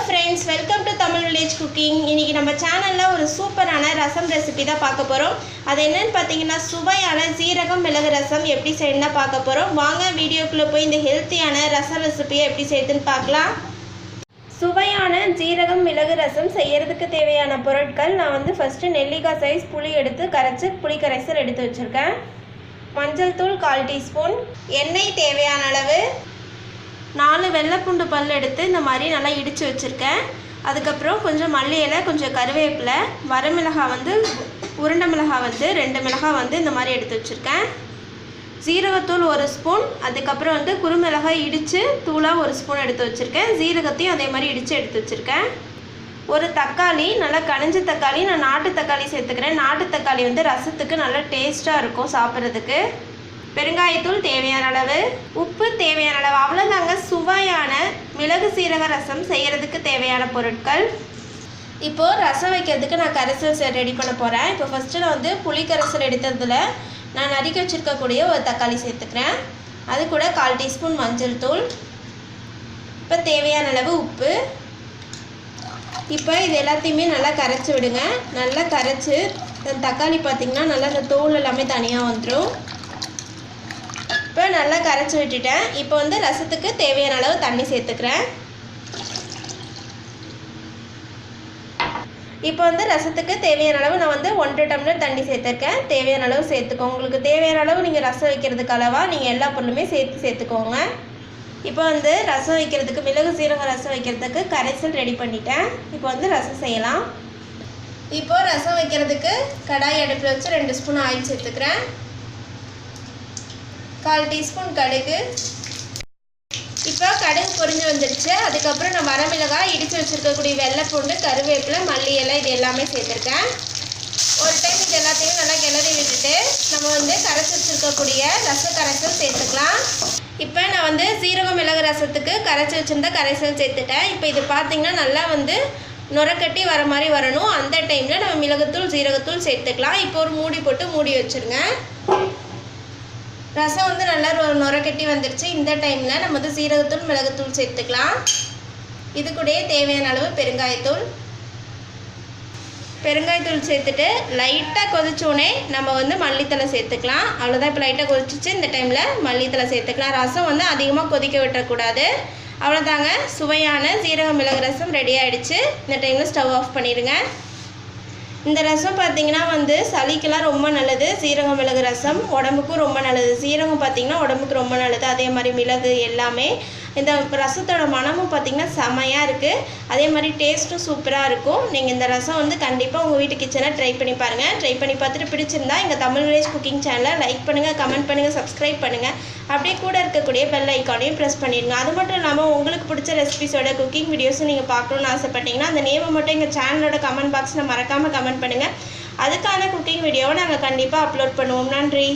friends, welcome to Tamil Village Cooking. இன்னைக்கு நம்ம சேனல்ல ஒரு சூப்பரான ரசம் ரெசிபி தான் பார்க்க போறோம். அது என்னன்னு பாத்தீங்கன்னா சுவையான சீரகம் மிளகு ரசம் எப்படி செய்யணும்னு பார்க்க போறோம். வாங்க வீடியோக்குள்ள போய் இந்த ஹெல்த்தியான ரசம் ரெசிபியை எப்படி செய்யணும்னு பார்க்கலாம். சுவையான ஜீரகம் மிளகு ரசம் செய்யறதுக்கு தேவையான பொருட்கள் நான் வந்து ஃபர்ஸ்ட் நெல்லிக்காய் சைஸ் புளி எடுத்து கரைச்சு புளி கரைசல் எடுத்து வச்சிருக்கேன். மஞ்சள் தூள் 1/4 டீஸ்பூன், எண்ணெய் தேவையான அளவு, 4 வெள்ளைப்பூண்டு பல் எடுத்து இந்த மாதிரி நல்லா இடித்து வச்சுருக்கேன். அதுக்கப்புறம் கொஞ்சம் மல்லி இலை, கொஞ்சம் கருவேப்பிலை, வரமிளகாய் வந்து உருண்டை மிளகாய் வந்து 2 மிளகாய் வந்து இந்த மாதிரி எடுத்து வச்சுருக்கேன். ஜீரகத்தூள் 1 ஸ்பூன், அதுக்கப்புறம் வந்து குறுமிளகாய் இடித்து தூளாக 1 ஸ்பூன் எடுத்து வச்சுருக்கேன். ஜீரகத்தையும் அதே மாதிரி இடித்து எடுத்து வச்சுருக்கேன். ஒரு தக்காளி, நல்லா கனிஞ்ச தக்காளி, நான் நாட்டு தக்காளி சேர்த்துக்கிறேன். நாட்டு தக்காளி வந்து ரசத்துக்கு நல்லா டேஸ்ட்டாக இருக்கும் சாப்பிட்றதுக்கு. பெருங்காயத்தூள் தேவையான அளவு, உப்பு தேவையான அளவு. அவ்வளோதாங்க சுவையான மிளகு சீரக ரசம் செய்கிறதுக்கு தேவையான பொருட்கள். இப்போது ரசம் வைக்கிறதுக்கு நான் கரைசல் ரெடி பண்ண போகிறேன். இப்போ ஃபஸ்ட்டு நான் வந்து புளி கரைசல் எடுத்ததில் நான் நறுக்கி வச்சுருக்கக்கூடிய ஒரு தக்காளி சேர்த்துக்கிறேன். அது கூட 1/4 டீஸ்பூன் மஞ்சள் தூள், இப்போ தேவையான அளவு உப்பு. இப்போ இது எல்லாத்தையுமே நல்லா கரைச்சி விடுங்க. நல்லா கரைச்சி தக்காளி பார்த்திங்கன்னா நல்லா இந்த தோல் எல்லாமே தனியாக வந்துடும். இப்போ நல்லா கரைச்சி விட்டுட்டேன். இப்போ வந்து ரசத்துக்கு தேவையான அளவு தண்ணி சேர்த்துக்கிறேன். இப்போ வந்து ரசத்துக்கு தேவையான அளவு நான் வந்து 1 டம்ளர் தண்ணி சேர்த்துருக்கேன். தேவையான அளவு சேர்த்துக்கோங்க. உங்களுக்கு தேவையான அளவு நீங்கள் ரசம் வைக்கிறதுக்கு அளவாக நீங்கள் எல்லா பொருளுமே சேர்த்துக்கோங்க. இப்போ வந்து ரசம் வைக்கிறதுக்கு மிளகு சீரக ரசம் வைக்கிறதுக்கு கரைசல் ரெடி பண்ணிட்டேன். இப்போ வந்து ரசம் செய்யலாம். இப்போ ரசம் வைக்கிறதுக்கு கடாய் அடுப்பில் வச்சு 2 ஸ்பூன் ஆயில் சேர்த்துக்கிறேன். 1/4 டீஸ்பூன் கடுகு. இப்போ கடுகு பொரிஞ்சு வந்துடுச்சு. அதுக்கப்புறம் நான் வரமிளகாய், இடித்து வச்சுருக்கக்கூடிய வெள்ளைப்பூண்டு, கருவேப்பிலை, மல்லி இலை இது எல்லாமே சேர்த்துருக்கேன். ஒரு டைம் இது எல்லாத்தையும் நல்லா கிளறி விட்டுட்டு நம்ம வந்து கரைச்சி வச்சுருக்கக்கூடிய ரச கரைசல் சேர்த்துக்கலாம். இப்போ நான் வந்து சீரகம் மிளகு ரசத்துக்கு கரைச்சி வச்சுருந்த கரைசல் சேர்த்துட்டேன். இப்போ இது பார்த்திங்கன்னா நல்லா வந்து நுரக்கட்டி வர மாதிரி வரணும். அந்த டைமில் நம்ம மிளகுத்தூள் சீரகத்தூள் சேர்த்துக்கலாம். இப்போ ஒரு மூடி போட்டு மூடி வச்சுருங்க. ரசம் வந்து நல்லா ஒரு நுரக்கட்டி வந்துடுச்சு. இந்த டைமில் நம்ம வந்து சீரகத்தூள் மிளகுத்தூள் சேர்த்துக்கலாம். இது கூடயே தேவையான அளவு பெருங்காயத்தூள் சேர்த்துட்டு லைட்டாக கொதிச்சோடனே நம்ம வந்து மல்லித்தலை சேர்த்துக்கலாம். அவ்வளோதான். இப்போ லைட்டாக கொதிச்சிச்சு. இந்த டைமில் மல்லித்தலை சேர்த்துக்கலாம். ரசம் வந்து அதிகமாக கொதிக்க விட்டுறக்கூடாது. அவ்வளோதாங்க, சுவையான சீரகம் மிளகு ரசம் ரெடி ஆகிடுச்சு. இந்த டைமில் ஸ்டவ் ஆஃப் பண்ணிடுங்க. இந்த ரசம் பார்த்திங்கன்னா வந்து சளிக்கெல்லாம் ரொம்ப நல்லது. சீரகம் மிளகு ரசம் உடம்புக்கும் ரொம்ப நல்லது. சீரகம் பார்த்திங்கன்னா உடம்புக்கு ரொம்ப நல்லது. அதே மாதிரி மிளகு எல்லாமே. இந்த ரசத்தோட மனமும் பார்த்திங்கன்னா செமையாக இருக்குது. அதே மாதிரி டேஸ்ட்டும் சூப்பராக இருக்கும். நீங்கள் இந்த ரசம் வந்து கண்டிப்பாக உங்கள் வீட்டு கிச்சனில் ட்ரை பண்ணி பாருங்கள். ட்ரை பண்ணி பார்த்துட்டு பிடிச்சிருந்தா எங்கள் தமிழ் வில்லேஜ் குக்கிங் சேனலை லைக் பண்ணுங்கள், கமெண்ட் பண்ணுங்கள், சப்ஸ்கிரைப் பண்ணுங்கள். அப்படியே கூட இருக்கக்கூடிய பெல் ஐக்கானையும் ப்ரெஸ் பண்ணிடுங்க. அது மட்டும் இல்லாமல் உங்களுக்கு பிடிச்ச ரெசிபிஸோட குக்கிங் வீடியோஸும் நீங்கள் பார்க்கணுன்னு ஆசைப்பட்டீங்கன்னா அந்த நேமை மட்டும் எங்கள் சேனலோட கமெண்ட் பாக்ஸில் மறக்காமல் கமெண்ட் பண்ணுங்கள். அதுக்கான குக்கிங் வீடியோவை நாங்கள் கண்டிப்பாக அப்லோட் பண்ணுவோம். நன்றி.